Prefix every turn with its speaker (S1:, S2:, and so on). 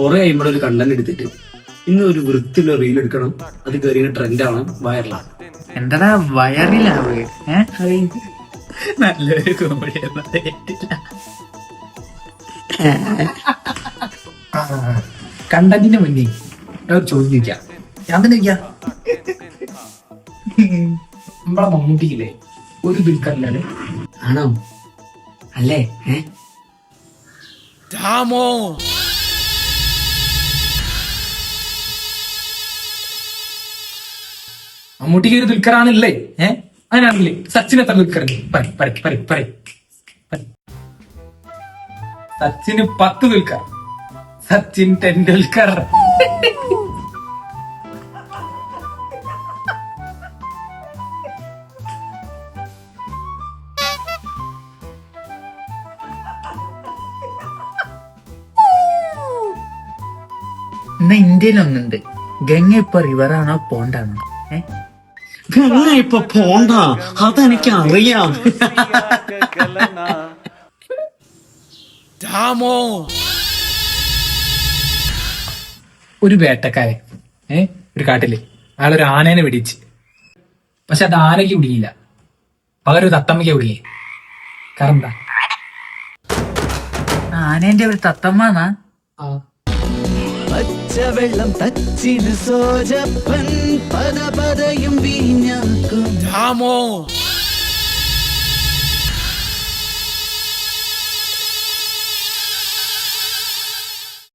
S1: കുറെ കഴിയുമ്പോൾ ഒരു കണ്ടന്റ് എടുത്തിട്ട് ഇന്ന് ഒരു വൃത്തിയുള്ള റീൽ എടുക്കണം, അത് കയറി ട്രെൻഡാണ്, വൈറലാണ്.
S2: എന്താടാ വയറിലാവ്? നല്ലൊരു കോമഡി കണ്ടന്റിന് മുന്നേ ഒരു ചോദ്യം ചോദിക്കാം. ഞാൻ തന്നെ ചോദിക്കാം. നമ്മളെ മമ്മൂട്ടിയില്ലേ ഒരു ദുൽഖറിനാണ്
S1: ആണോ? അല്ലേ?
S2: മമ്മൂട്ടിക്ക് ഒരു ദുൽഖറാണല്ലേ? അതിനാണല്ലേ സച്ചിൻ എത്ര ദുൽഖർ? സച്ചിന് 10 ദുൽഖർ. സച്ചിൻ ടെണ്ടുൽക്കർ. ഇന്ന് ഇന്ത്യയിലൊന്നുണ്ട്, ഗംഗ ഇപ്പൊ റിവറാണോ പോണ്ടാണോ?
S1: ഗംഗ ഇപ്പൊ പോണ്ട, അതെനിക്ക് അറിയാം.
S2: ഒരു വേട്ടക്കാരൻ ഒരു കാട്ടില് അയാളൊരു ആനേനെ വെടിച്ച്. പക്ഷെ അത് ആനയ്ക്ക് പിടിക്കില്ല, പകരം ഒരു തത്തമ്മയ്ക്ക് പിടിക്കേ. കാരണം എന്താ? ആനേന്റെ ഒരു തത്തമ്മ.
S3: പച്ചവെള്ളം തച്ചിന് സോജപ്പൻ പദപദയും വീഞ്ഞാക്കും.